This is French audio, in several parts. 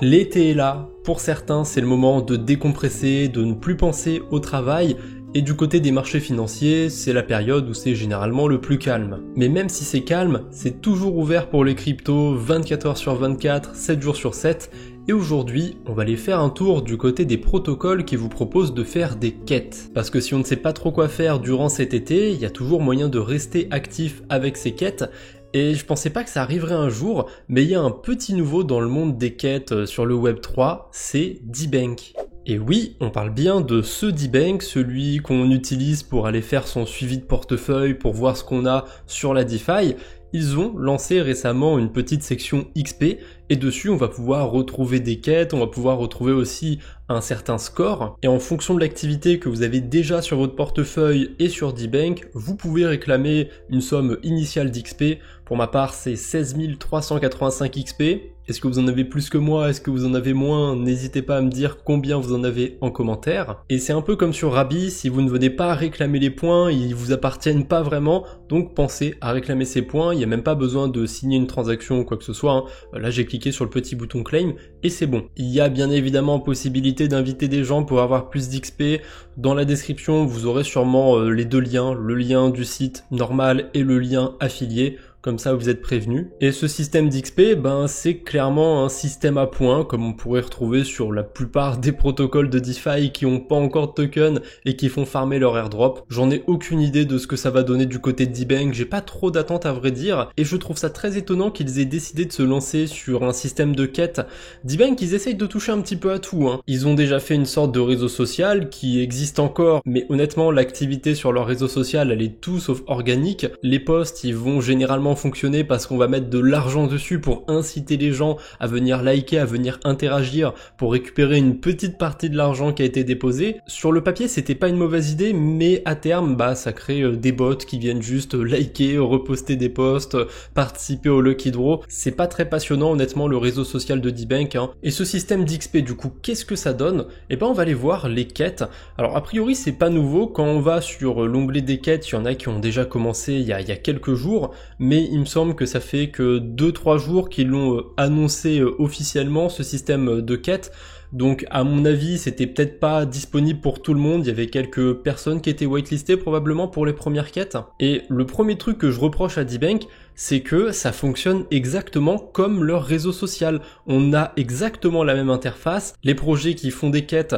L'été est là, pour certains c'est le moment de décompresser, de ne plus penser au travail, et du côté des marchés financiers, c'est la période où c'est généralement le plus calme. Mais même si c'est calme, c'est toujours ouvert pour les cryptos 24 heures sur 24, 7 jours sur 7, et aujourd'hui, on va aller faire un tour du côté des protocoles qui vous proposent de faire des quêtes. Parce que si on ne sait pas trop quoi faire durant cet été, il y a toujours moyen de rester actif avec ces quêtes. Et je pensais pas que ça arriverait un jour, mais il y a un petit nouveau dans le monde des quêtes sur le Web3, c'est D-Bank. Et oui, on parle bien de ce D-Bank, celui qu'on utilise pour aller faire son suivi de portefeuille, pour voir ce qu'on a sur la DeFi. Ils ont lancé récemment une petite section XP et dessus on va pouvoir retrouver des quêtes, on va pouvoir retrouver aussi un certain score et en fonction de l'activité que vous avez déjà sur votre portefeuille et sur D-Bank, vous pouvez réclamer une somme initiale d'XP. Pour ma part c'est 16 385 XP. Est-ce que vous en avez plus que moi? Est-ce que vous en avez moins? N'hésitez pas à me dire combien vous en avez en commentaire. Et c'est un peu comme sur Rabbi, si vous ne venez pas réclamer les points, ils vous appartiennent pas vraiment, donc pensez à réclamer ces points, il n'y a même pas besoin de signer une transaction ou quoi que ce soit. Là j'ai cliqué sur le petit bouton claim et c'est bon. Il y a bien évidemment possibilité d'inviter des gens pour avoir plus d'XP. Dans la description vous aurez sûrement les deux liens, le lien du site normal et le lien affilié. Comme ça vous êtes prévenus. Et ce système d'XP, c'est clairement un système à points, comme on pourrait retrouver sur la plupart des protocoles de DeFi qui n'ont pas encore de token et qui font farmer leur airdrop. J'en ai aucune idée de ce que ça va donner du côté de D-Bank, j'ai pas trop d'attente à vrai dire, et je trouve ça très étonnant qu'ils aient décidé de se lancer sur un système de quête. D-Bank, ils essayent de toucher un petit peu à tout, Ils ont déjà fait une sorte de réseau social qui existe encore, mais honnêtement, l'activité sur leur réseau social, elle est tout sauf organique. Les posts, ils vont généralement fonctionner parce qu'on va mettre de l'argent dessus pour inciter les gens à venir liker, à venir interagir, pour récupérer une petite partie de l'argent qui a été déposé. Sur le papier, c'était pas une mauvaise idée, mais à terme, ça crée des bots qui viennent juste liker, reposter des posts, participer au Lucky Draw. C'est pas très passionnant, honnêtement, le réseau social de D-Bank, Et ce système d'XP, du coup, qu'est-ce que ça donne? On va aller voir les quêtes. Alors, a priori, c'est pas nouveau. Quand on va sur l'onglet des quêtes, il y en a qui ont déjà commencé il y a quelques jours, mais il me semble que ça fait que 2-3 jours qu'ils l'ont annoncé officiellement, ce système de quête. Donc à mon avis c'était peut-être pas disponible pour tout le monde, il y avait quelques personnes qui étaient whitelistées probablement pour les premières quêtes. Et le premier truc que je reproche à D-Bank, c'est que ça fonctionne exactement comme leur réseau social. On a exactement la même interface. Les projets qui font des quêtes,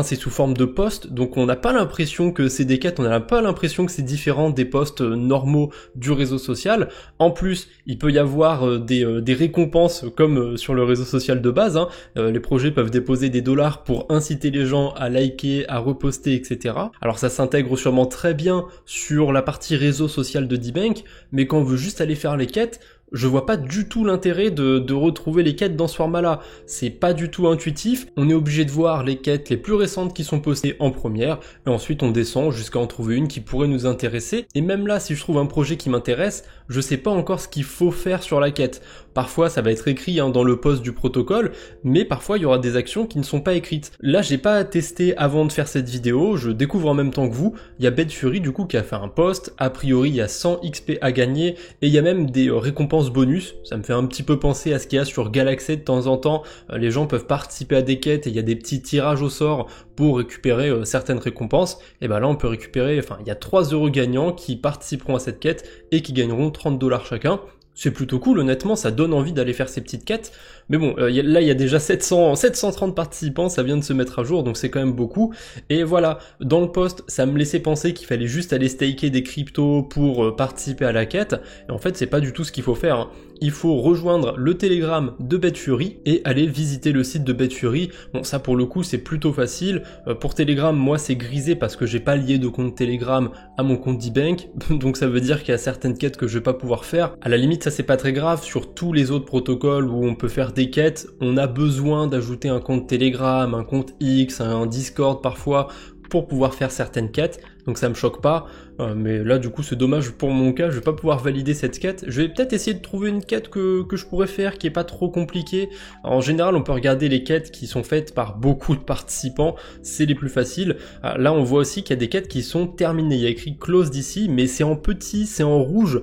c'est sous forme de posts, donc on n'a pas l'impression que c'est des quêtes, on n'a pas l'impression que c'est différent des posts normaux du réseau social. En plus, il peut y avoir des récompenses comme sur le réseau social de base. Les projets peuvent déposer des dollars pour inciter les gens à liker, à reposter, etc. Alors ça s'intègre sûrement très bien sur la partie réseau social de D-Bank, mais quand on veut juste aller faire les quêtes, je vois pas du tout l'intérêt de retrouver les quêtes dans ce format-là. C'est pas du tout intuitif. On est obligé de voir les quêtes les plus récentes qui sont postées en première, et ensuite on descend jusqu'à en trouver une qui pourrait nous intéresser. Et même là, si je trouve un projet qui m'intéresse, je sais pas encore ce qu'il faut faire sur la quête. Parfois, ça va être écrit dans le post du protocole, mais parfois il y aura des actions qui ne sont pas écrites. Là, j'ai pas testé avant de faire cette vidéo, je découvre en même temps que vous. Il y a Betfury du coup qui a fait un post. A priori, il y a 100 XP à gagner, et il y a même des récompenses bonus. Ça me fait un petit peu penser à ce qu'il y a sur Galaxy de temps en temps. Les gens peuvent participer à des quêtes et il y a des petits tirages au sort pour récupérer certaines récompenses. Et là on peut récupérer, il y a 3 euros gagnants qui participeront à cette quête et qui gagneront 30 $ chacun. C'est plutôt cool, honnêtement, ça donne envie d'aller faire ces petites quêtes. Mais bon, là il y a déjà 730 participants, ça vient de se mettre à jour, donc c'est quand même beaucoup. Et voilà, dans le post, ça me laissait penser qu'il fallait juste aller staker des cryptos pour participer à la quête. Et en fait, c'est pas du tout ce qu'il faut faire. Il faut rejoindre le Telegram de Betfury et aller visiter le site de Betfury. Bon, ça pour le coup, c'est plutôt facile. Pour Telegram, moi c'est grisé parce que j'ai pas lié de compte Telegram à mon compte D-Bank. Donc ça veut dire qu'il y a certaines quêtes que je vais pas pouvoir faire. À la limite, ça c'est pas très grave. Sur tous les autres protocoles où on peut faire des quêtes, on a besoin d'ajouter un compte Telegram, un compte X, un Discord parfois pour pouvoir faire certaines quêtes, donc ça me choque pas, mais là du coup c'est dommage pour mon cas, je vais pas pouvoir valider cette quête. Je vais peut-être essayer de trouver une quête que je pourrais faire qui est pas trop compliquée. En général on peut regarder les quêtes qui sont faites par beaucoup de participants, c'est les plus faciles. Là on voit aussi qu'il y a des quêtes qui sont terminées, il y a écrit closed ici, mais c'est en petit, c'est en rouge.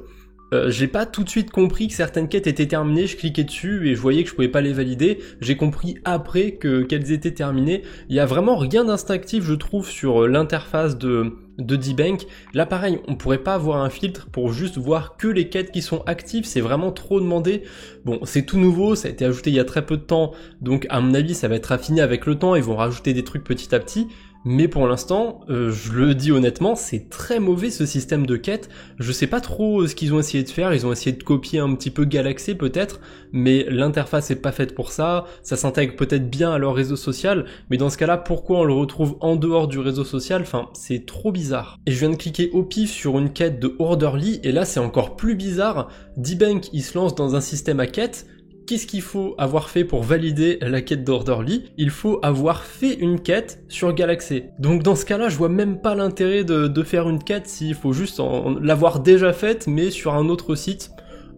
j'ai pas tout de suite compris que certaines quêtes étaient terminées, je cliquais dessus et je voyais que je pouvais pas les valider, j'ai compris après qu'elles étaient terminées. Il y a vraiment rien d'instinctif je trouve sur l'interface de D-Bank. Là pareil, on pourrait pas avoir un filtre pour juste voir que les quêtes qui sont actives, c'est vraiment trop demandé. Bon, c'est tout nouveau, ça a été ajouté il y a très peu de temps, donc à mon avis ça va être affiné avec le temps, ils vont rajouter des trucs petit à petit. Mais pour l'instant, je le dis honnêtement, c'est très mauvais ce système de quête. Je sais pas trop ce qu'ils ont essayé de faire, ils ont essayé de copier un petit peu Galaxy peut-être, mais l'interface est pas faite pour ça, ça s'intègre peut-être bien à leur réseau social, mais dans ce cas-là, pourquoi on le retrouve en dehors du réseau social? Enfin, c'est trop bizarre. Et je viens de cliquer au pif sur une quête de Orderly, et là c'est encore plus bizarre. D-Bank, il se lance dans un système à quête. Qu'est-ce qu'il faut avoir fait pour valider la quête d'Orderly? Il faut avoir fait une quête sur Galaxy. Donc dans ce cas-là, je vois même pas l'intérêt de faire une quête s'il faut juste l'avoir déjà faite, mais sur un autre site.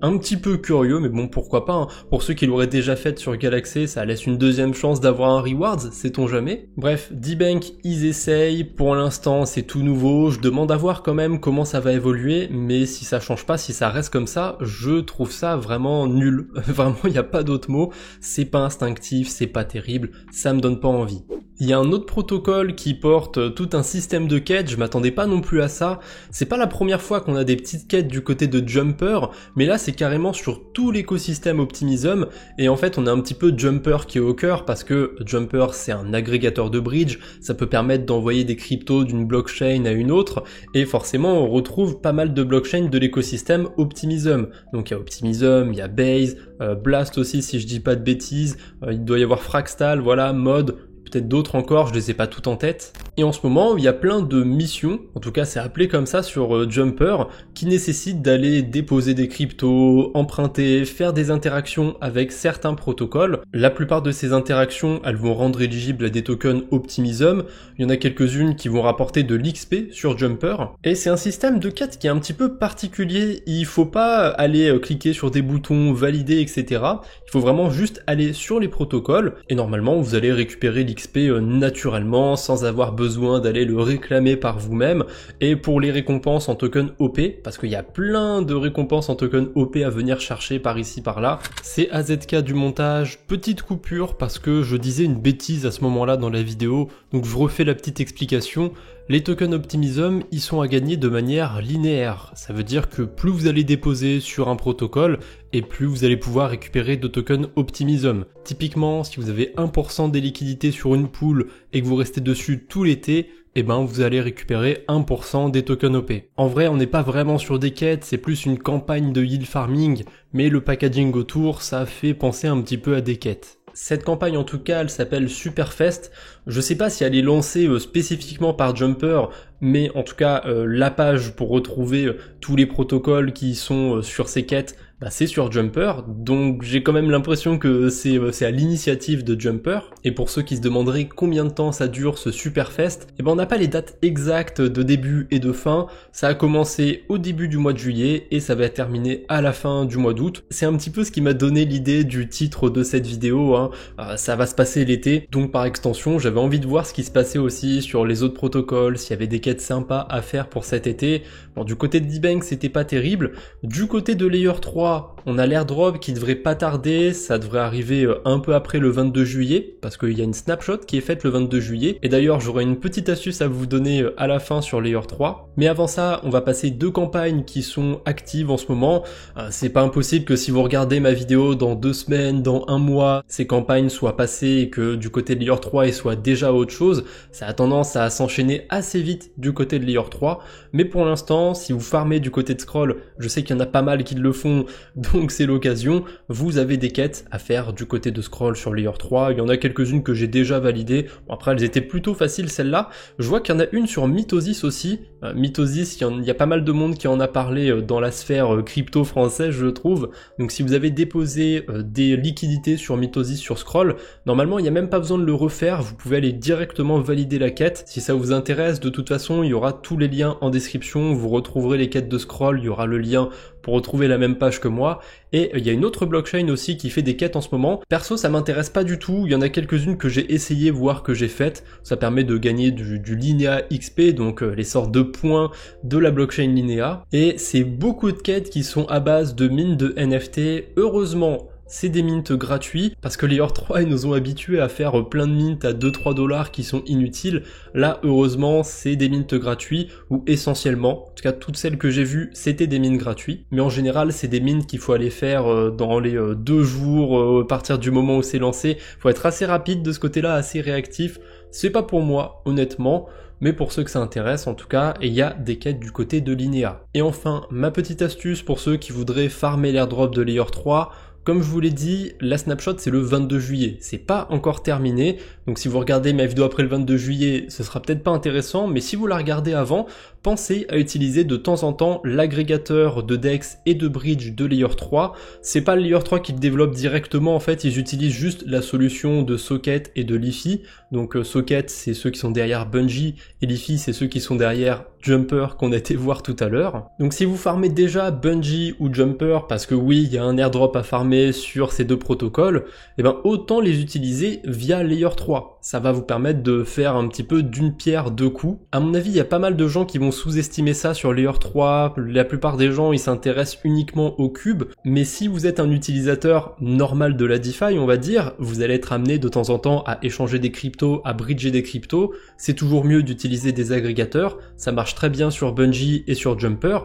Un petit peu curieux, mais bon, pourquoi pas, hein. Pour ceux qui l'auraient déjà faite sur Galaxy, ça laisse une deuxième chance d'avoir un rewards, sait-on jamais. Bref, D-Bank, ils essayent, pour l'instant c'est tout nouveau, je demande à voir quand même comment ça va évoluer, mais si ça change pas, si ça reste comme ça, je trouve ça vraiment nul. Vraiment, il n'y a pas d'autre mot, c'est pas instinctif, c'est pas terrible, ça me donne pas envie. Il y a un autre protocole qui porte tout un système de quêtes, je m'attendais pas non plus à ça. C'est pas la première fois qu'on a des petites quêtes du côté de Jumper, mais là c'est carrément sur tout l'écosystème Optimism, et en fait on a un petit peu Jumper qui est au cœur, parce que Jumper c'est un agrégateur de bridge, ça peut permettre d'envoyer des cryptos d'une blockchain à une autre, et forcément on retrouve pas mal de blockchains de l'écosystème Optimism. Donc il y a Optimism, il y a Base, Blast aussi si je dis pas de bêtises, il doit y avoir Fractal, voilà, Mode, peut-être d'autres encore, je les ai pas toutes en tête. Et en ce moment, il y a plein de missions, en tout cas c'est appelé comme ça sur Jumper, qui nécessitent d'aller déposer des cryptos, emprunter, faire des interactions avec certains protocoles. La plupart de ces interactions, elles vont rendre éligibles à des tokens Optimism. Il y en a quelques-unes qui vont rapporter de l'XP sur Jumper. Et c'est un système de quête qui est un petit peu particulier. Il faut pas aller cliquer sur des boutons, valider, etc. Il faut vraiment juste aller sur les protocoles, et normalement vous allez récupérer l'XP naturellement, sans avoir besoin d'aller le réclamer par vous-même. Et pour les récompenses en token OP, parce qu'il y a plein de récompenses en token OP à venir chercher par ici par là, c'est AZK du montage. Petite coupure parce que je disais une bêtise à ce moment-là dans la vidéo, donc je refais la petite explication. Les tokens Optimism, ils sont à gagner de manière linéaire. Ça veut dire que plus vous allez déposer sur un protocole, et plus vous allez pouvoir récupérer de tokens Optimism. Typiquement, si vous avez 1% des liquidités sur une pool et que vous restez dessus tout l'été, eh ben vous allez récupérer 1% des tokens OP. En vrai, on n'est pas vraiment sur des quêtes, c'est plus une campagne de yield farming, mais le packaging autour, ça fait penser un petit peu à des quêtes. Cette campagne en tout cas, elle s'appelle Superfest. Je sais pas si elle est lancée spécifiquement par Jumper, mais en tout cas la page pour retrouver tous les protocoles qui sont sur ces quêtes, c'est sur Jumper, donc j'ai quand même l'impression que c'est à l'initiative de Jumper. Et pour ceux qui se demanderaient combien de temps ça dure ce Superfest, on n'a pas les dates exactes de début et de fin. Ça a commencé au début du mois de juillet et ça va terminer à la fin du mois d'août. C'est un petit peu ce qui m'a donné l'idée du titre de cette vidéo, hein. Ça va se passer l'été, donc par extension j'avais envie de voir ce qui se passait aussi sur les autres protocoles, s'il y avait des quêtes sympas à faire pour cet été. Bon, du côté de D-Bank c'était pas terrible, du côté de Layer 3 on a l'airdrop qui devrait pas tarder, ça devrait arriver un peu après le 22 juillet, parce qu'il y a une snapshot qui est faite le 22 juillet, et d'ailleurs j'aurai une petite astuce à vous donner à la fin sur Layer 3. Mais avant ça, on va passer 2 campagnes qui sont actives en ce moment. C'est pas impossible que si vous regardez ma vidéo dans 2 semaines, dans 1 mois, ces campagnes soient passées et que du côté de Layer 3 il soit déjà autre chose. Ça a tendance à s'enchaîner assez vite du côté de Layer 3, mais pour l'instant, si vous farmez du côté de Scroll, je sais qu'il y en a pas mal qui le font, donc c'est l'occasion, vous avez des quêtes à faire du côté de Scroll sur Layer 3, il y en a quelques-unes que j'ai déjà validées, bon, après elles étaient plutôt faciles celles-là. Je vois qu'il y en a une sur Mitosis aussi, Mitosis, il y a pas mal de monde qui en a parlé dans la sphère crypto française je trouve, donc si vous avez déposé des liquidités sur Mitosis sur Scroll, normalement il n'y a même pas besoin de le refaire, vous pouvez aller directement valider la quête. Si ça vous intéresse, de toute façon il y aura tous les liens en description, vous retrouverez les quêtes de Scroll, il y aura le lien pour retrouver la même page que moi. Et il y a une autre blockchain aussi qui fait des quêtes en ce moment. Perso, ça m'intéresse pas du tout. Il y en a quelques-unes que j'ai essayé, voire que j'ai faites. Ça permet de gagner du Linea XP, donc les sortes de points de la blockchain Linea. Et c'est beaucoup de quêtes qui sont à base de mines de NFT. Heureusement, c'est des mints gratuits, parce que Layer 3 ils nous ont habitués à faire plein de mints à 2-3 dollars qui sont inutiles. Là, heureusement, c'est des mints gratuits, ou essentiellement, en tout cas toutes celles que j'ai vues, c'était des mints gratuits. Mais en général, c'est des mints qu'il faut aller faire dans les 2 jours, à partir du moment où c'est lancé. Faut être assez rapide de ce côté-là, assez réactif. C'est pas pour moi, honnêtement, mais pour ceux que ça intéresse en tout cas, et il y a des quêtes du côté de Linea. Et enfin, ma petite astuce pour ceux qui voudraient farmer l'airdrop de Layer 3, comme je vous l'ai dit, la snapshot c'est le 22 juillet, c'est pas encore terminé, donc si vous regardez ma vidéo après le 22 juillet, ce sera peut-être pas intéressant, mais si vous la regardez avant, pensez à utiliser de temps en temps l'agrégateur de DEX et de Bridge de Layer 3. C'est pas le Layer 3 qui le développe directement, en fait, ils utilisent juste la solution de Socket et de Liffy. Donc Socket, c'est ceux qui sont derrière Bungie, et Liffy, c'est ceux qui sont derrière Jumper qu'on a été voir tout à l'heure. Donc si vous farmez déjà Bungie ou Jumper, parce que oui, il y a un airdrop à farmer sur ces deux protocoles, et ben autant les utiliser via Layer 3. Ça va vous permettre de faire un petit peu d'une pierre deux coups. À mon avis, il y a pas mal de gens qui vont sous-estimer ça sur Layer 3. La plupart des gens, ils s'intéressent uniquement au cube. Mais si vous êtes un utilisateur normal de la DeFi, on va dire, vous allez être amené de temps en temps à échanger des cryptos, à bridger des cryptos. C'est toujours mieux d'utiliser des agrégateurs. Ça marche très bien sur Bungie et sur Jumper.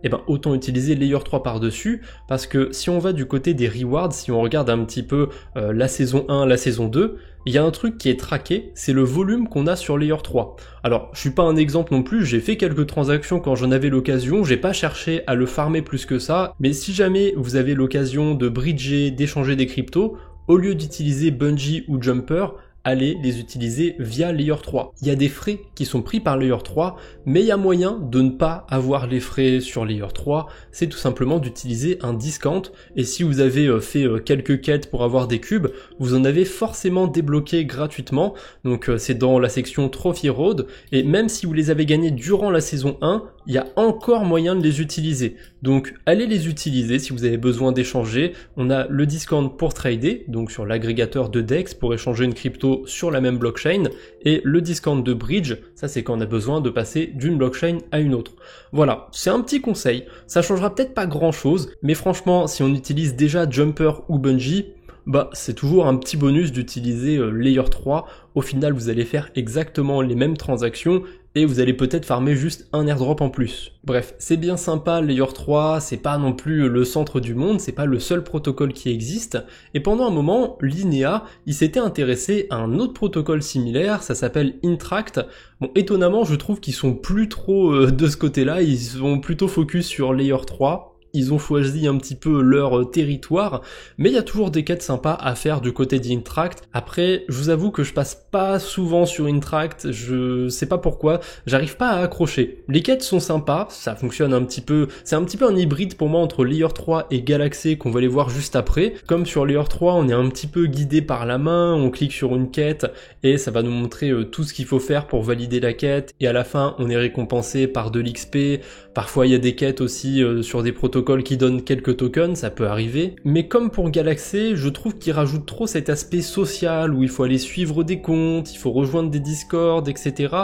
Et ben autant utiliser Layer 3 par-dessus, parce que si on va du côté des rewards, si on regarde un petit peu la saison 1, la saison 2, il y a un truc qui est traqué, c'est le volume qu'on a sur Layer 3. Alors, je suis pas un exemple non plus, j'ai fait quelques transactions quand j'en avais l'occasion, j'ai pas cherché à le farmer plus que ça, mais si jamais vous avez l'occasion de bridger, d'échanger des cryptos, au lieu d'utiliser Bungie ou Jumper, allez les utiliser via Layer 3. Il y a des frais qui sont pris par Layer 3, mais il y a moyen de ne pas avoir les frais sur Layer 3, c'est tout simplement d'utiliser un discount, et si vous avez fait quelques quêtes pour avoir des cubes, vous en avez forcément débloqué gratuitement, donc c'est dans la section Trophy Road, et même si vous les avez gagnés durant la saison 1, il y a encore moyen de les utiliser. Donc allez les utiliser si vous avez besoin d'échanger. On a le discount pour trader, donc sur l'agrégateur de DEX pour échanger une crypto sur la même blockchain, et le discount de bridge, ça c'est quand on a besoin de passer d'une blockchain à une autre. Voilà, c'est un petit conseil, ça changera peut-être pas grand chose, mais franchement si on utilise déjà Jumper ou Bungie, bah c'est toujours un petit bonus d'utiliser Layer 3. Au final vous allez faire exactement les mêmes transactions et vous allez peut-être farmer juste un airdrop en plus. Bref, c'est bien sympa Layer 3, c'est pas non plus le centre du monde, c'est pas le seul protocole qui existe, et pendant un moment, Linea, il s'était intéressé à un autre protocole similaire, ça s'appelle Intract. Bon, étonnamment, je trouve qu'ils sont plus trop de ce côté-là, ils sont plutôt focus sur Layer 3. Ils ont choisi un petit peu leur territoire, mais il y a toujours des quêtes sympas à faire du côté d'Intract. Après, je vous avoue que je passe pas souvent sur Intract, je sais pas pourquoi, j'arrive pas à accrocher. Les quêtes sont sympas, ça fonctionne un petit peu, c'est un petit peu un hybride pour moi entre Layer 3 et Galaxy qu'on va les voir juste après. Comme sur Layer 3, on est un petit peu guidé par la main, on clique sur une quête et ça va nous montrer tout ce qu'il faut faire pour valider la quête, et à la fin, on est récompensé par de l'XP. Parfois, il y a des quêtes aussi sur des protocoles qui donne quelques tokens, ça peut arriver, mais comme pour Galaxy, je trouve qu'il rajoute trop cet aspect social où il faut aller suivre des comptes, il faut rejoindre des Discord, etc.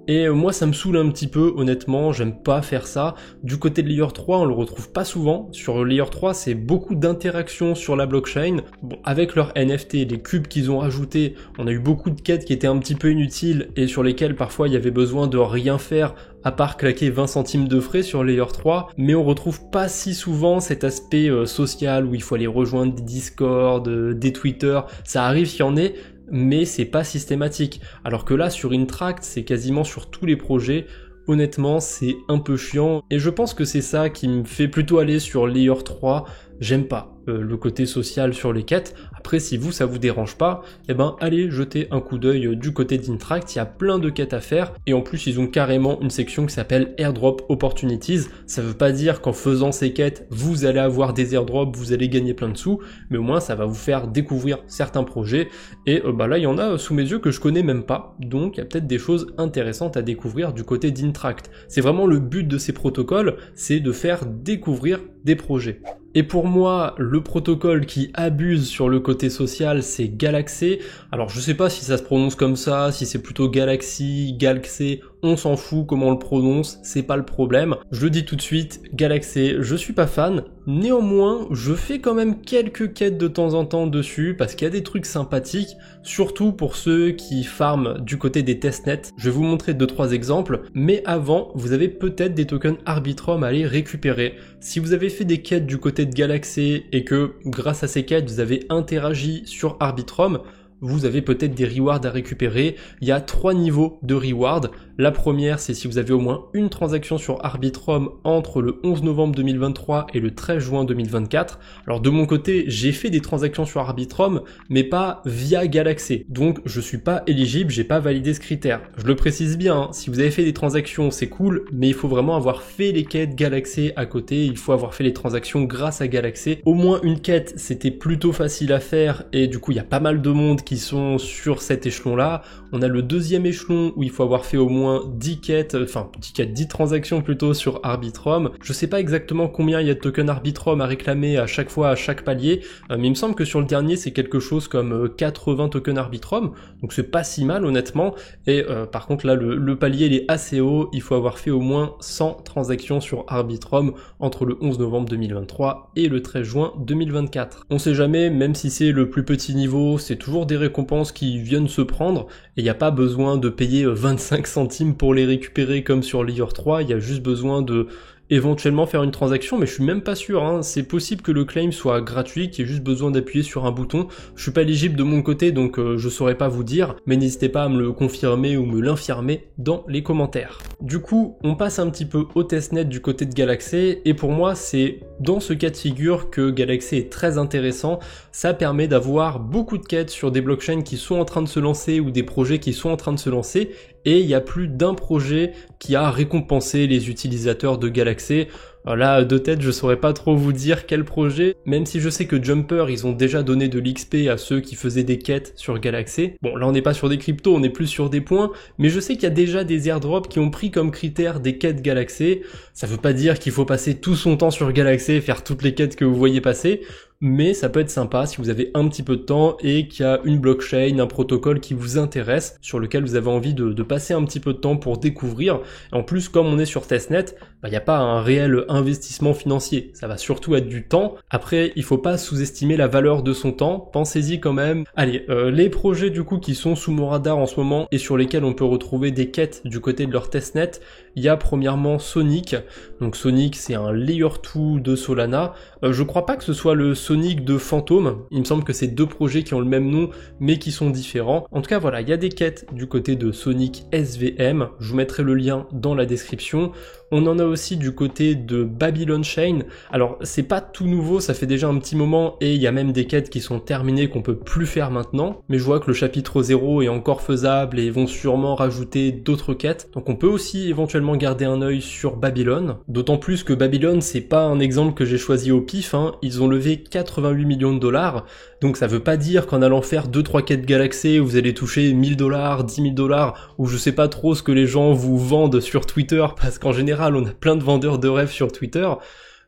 Et moi ça me saoule un petit peu, honnêtement, j'aime pas faire ça. Du côté de Layer 3, on le retrouve pas souvent. Sur Layer 3, c'est beaucoup d'interactions sur la blockchain. Bon, avec leurs NFT, les cubes qu'ils ont rajoutés, on a eu beaucoup de quêtes qui étaient un petit peu inutiles et sur lesquelles parfois il y avait besoin de rien faire à part claquer 20 centimes de frais sur Layer 3, mais on retrouve pas si souvent cet aspect social où il faut aller rejoindre des Discord, des Twitter. Ça arrive qu'il y en ait, mais c'est pas systématique. Alors que là, sur Intract, c'est quasiment sur tous les projets. Honnêtement, c'est un peu chiant, et je pense que c'est ça qui me fait plutôt aller sur Layer 3. J'aime pas le côté social sur les quêtes. Après, si vous, ça vous dérange pas, eh ben, allez jeter un coup d'œil du côté d'Intract, il y a plein de quêtes à faire, et en plus, ils ont carrément une section qui s'appelle Airdrop Opportunities. Ça veut pas dire qu'en faisant ces quêtes, vous allez avoir des airdrops, vous allez gagner plein de sous, mais au moins, ça va vous faire découvrir certains projets, et là, il y en a sous mes yeux que je connais même pas, donc il y a peut-être des choses intéressantes à découvrir du côté d'Intract. C'est vraiment le but de ces protocoles, c'est de faire découvrir des projets. Et pour moi, le protocole qui abuse sur le côté social, c'est Galaxy. Alors je sais pas si ça se prononce comme ça, si c'est plutôt Galaxy, Galaxy, on s'en fout comment on le prononce, c'est pas le problème. Je le dis tout de suite, Galaxy, je suis pas fan. Néanmoins, je fais quand même quelques quêtes de temps en temps dessus, parce qu'il y a des trucs sympathiques, surtout pour ceux qui farment du côté des testnets. Je vais vous montrer 2-3 exemples, mais avant, vous avez peut-être des tokens Arbitrum à aller récupérer. Si vous avez fait des quêtes du côté de Galaxy et que grâce à ces quêtes vous avez interagi sur Arbitrum, vous avez peut-être des rewards à récupérer. Il y a 3 niveaux de rewards. La première, c'est si vous avez au moins une transaction sur Arbitrum entre le 11 novembre 2023 et le 13 juin 2024. Alors de mon côté, j'ai fait des transactions sur Arbitrum, mais pas via Galaxy. Donc je suis pas éligible, j'ai pas validé ce critère. Je le précise bien, hein, si vous avez fait des transactions, c'est cool, mais il faut vraiment avoir fait les quêtes Galaxy à côté, il faut avoir fait les transactions grâce à Galaxy. Au moins une quête, c'était plutôt facile à faire, et du coup il y a pas mal de monde qui sont sur cet échelon-là. On a le deuxième échelon où il faut avoir fait au moins 10 transactions plutôt sur Arbitrum. Je sais pas exactement combien il y a de tokens Arbitrum à réclamer à chaque fois, à chaque palier, mais il me semble que sur le dernier c'est quelque chose comme 80 tokens Arbitrum, donc c'est pas si mal honnêtement, et par contre là le palier il est assez haut, il faut avoir fait au moins 100 transactions sur Arbitrum entre le 11 novembre 2023 et le 13 juin 2024. On sait jamais, même si c'est le plus petit niveau, c'est toujours des récompenses qui viennent se prendre, et il n'y a pas besoin de payer 25 centimes pour les récupérer comme sur Layer 3, il y a juste besoin de éventuellement faire une transaction, mais je suis même pas sûr, hein. C'est possible que le claim soit gratuit, qu'il y ait juste besoin d'appuyer sur un bouton. Je suis pas éligible de mon côté, donc je saurais pas vous dire, mais n'hésitez pas à me le confirmer ou me l'infirmer dans les commentaires. Du coup, on passe un petit peu au testnet du côté de Galaxy, et pour moi, c'est dans ce cas de figure que Galaxy est très intéressant. Ça permet d'avoir beaucoup de quêtes sur des blockchains qui sont en train de se lancer ou des projets qui sont en train de se lancer, et il y a plus d'un projet qui a récompensé les utilisateurs de Galaxy. Alors là, de tête, je saurais pas trop vous dire quel projet, même si je sais que Jumper, ils ont déjà donné de l'XP à ceux qui faisaient des quêtes sur Galaxy. Bon, là on n'est pas sur des cryptos, on est plus sur des points, mais je sais qu'il y a déjà des airdrops qui ont pris comme critère des quêtes Galaxy. Ça veut pas dire qu'il faut passer tout son temps sur Galaxy et faire toutes les quêtes que vous voyez passer, mais ça peut être sympa si vous avez un petit peu de temps et qu'il y a une blockchain, un protocole qui vous intéresse, sur lequel vous avez envie de passer un petit peu de temps pour découvrir. Et en plus, comme on est sur testnet, il n'y a pas un réel investissement financier, ça va surtout être du temps. Après, il faut pas sous-estimer la valeur de son temps, pensez-y quand même. Allez, les projets du coup qui sont sous mon radar en ce moment et sur lesquels on peut retrouver des quêtes du côté de leur testnet, il y a premièrement Sonic. Donc Sonic, c'est un Layer 2 de Solana. Je crois pas que ce soit le Sonic de Phantom, il me semble que c'est deux projets qui ont le même nom mais qui sont différents. En tout cas voilà, il y a des quêtes du côté de Sonic SVM, je vous mettrai le lien dans la description. On en a aussi du côté de Babylon Chain. Alors c'est pas tout nouveau, ça fait déjà un petit moment et il y a même des quêtes qui sont terminées qu'on peut plus faire maintenant, mais je vois que le chapitre 0 est encore faisable et ils vont sûrement rajouter d'autres quêtes. Donc on peut aussi éventuellement garder un œil sur Babylon, d'autant plus que Babylon c'est pas un exemple que j'ai choisi au pif, hein. Ils ont levé 88 millions de dollars, donc ça veut pas dire qu'en allant faire 2-3 quêtes Galaxy vous allez toucher 1000 dollars, 10 000 dollars, ou je sais pas trop ce que les gens vous vendent sur Twitter, parce qu'en général on a plein de vendeurs de rêves sur Twitter,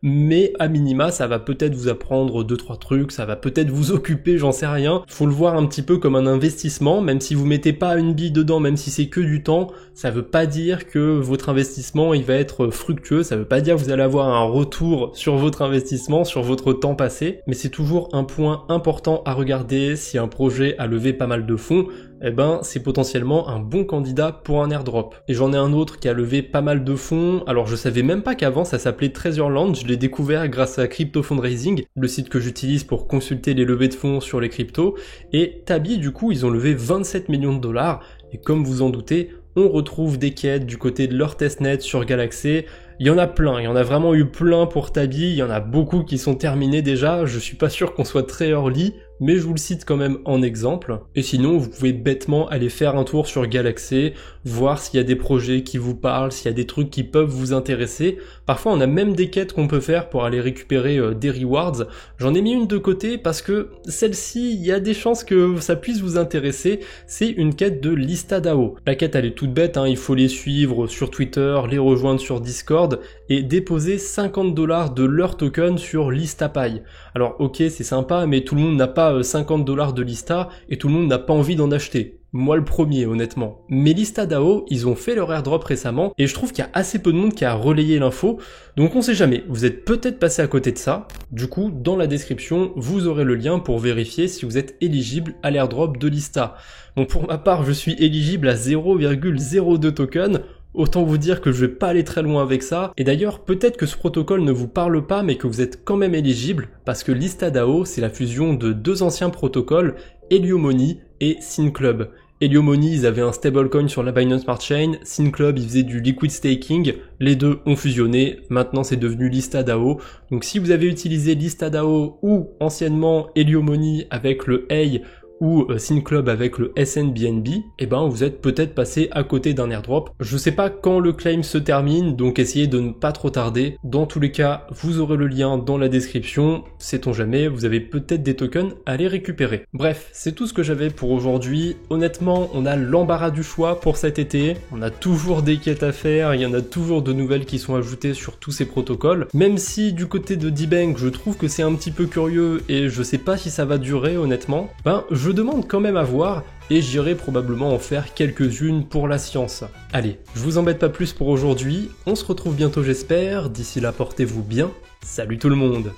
mais à minima ça va peut-être vous apprendre 2-3 trucs, ça va peut-être vous occuper, j'en sais rien. Faut le voir un petit peu comme un investissement, même si vous mettez pas une bille dedans, même si c'est que du temps, ça veut pas dire que votre investissement il va être fructueux, ça veut pas dire que vous allez avoir un retour sur votre investissement, sur votre temps passé, mais c'est toujours un point important à regarder. Si un projet a levé pas mal de fonds, eh ben c'est potentiellement un bon candidat pour un airdrop. Et j'en ai un autre qui a levé pas mal de fonds, alors je savais même pas qu'avant ça s'appelait Treasureland, je l'ai découvert grâce à Crypto Fundraising, le site que j'utilise pour consulter les levées de fonds sur les cryptos, et Tabi du coup ils ont levé 27 millions de dollars, et comme vous en doutez, on retrouve des quêtes du côté de leur testnet sur Galaxy. Il y en a plein, il y en a vraiment eu plein pour Tabi, il y en a beaucoup qui sont terminés déjà, je suis pas sûr qu'on soit très early, mais je vous le cite quand même en exemple. Et sinon, vous pouvez bêtement aller faire un tour sur Galaxy, voir s'il y a des projets qui vous parlent, s'il y a des trucs qui peuvent vous intéresser. Parfois, on a même des quêtes qu'on peut faire pour aller récupérer des rewards. J'en ai mis une de côté parce que celle-ci, il y a des chances que ça puisse vous intéresser. C'est une quête de Lista DAO. La quête, elle est toute bête, hein. Il faut les suivre sur Twitter, les rejoindre sur Discord et déposer 50 $ de leur token sur ListaPy. Alors ok, c'est sympa, mais tout le monde n'a pas 50 $ de Lista et tout le monde n'a pas envie d'en acheter. Moi le premier, honnêtement. Mais Lista DAO, ils ont fait leur airdrop récemment et je trouve qu'il y a assez peu de monde qui a relayé l'info. Donc on sait jamais, vous êtes peut-être passé à côté de ça. Du coup, dans la description, vous aurez le lien pour vérifier si vous êtes éligible à l'airdrop de Lista. Bon, pour ma part, je suis éligible à 0,02 tokens. Autant vous dire que je vais pas aller très loin avec ça. Et d'ailleurs, peut-être que ce protocole ne vous parle pas, mais que vous êtes quand même éligible, parce que Lista DAO, c'est la fusion de deux anciens protocoles, Helio Money et SynClub. Helio Money, ils avaient un stablecoin sur la Binance Smart Chain, SynClub, ils faisaient du liquid staking, les deux ont fusionné, maintenant c'est devenu Lista DAO. Donc si vous avez utilisé Lista DAO ou anciennement Helio Money avec le HEI, ou SynClub avec le SNBNB, eh ben vous êtes peut-être passé à côté d'un airdrop. Je sais pas quand le claim se termine, donc essayez de ne pas trop tarder. Dans tous les cas, vous aurez le lien dans la description. Sait-on jamais, vous avez peut-être des tokens à les récupérer. Bref, c'est tout ce que j'avais pour aujourd'hui. Honnêtement, on a l'embarras du choix pour cet été. On a toujours des quêtes à faire, il y en a toujours de nouvelles qui sont ajoutées sur tous ces protocoles. Même si du côté de D-Bank, je trouve que c'est un petit peu curieux et je sais pas si ça va durer honnêtement, ben je demande quand même à voir et j'irai probablement en faire quelques-unes pour la science. Allez, je vous embête pas plus pour aujourd'hui, on se retrouve bientôt j'espère, d'ici là portez-vous bien, salut tout le monde!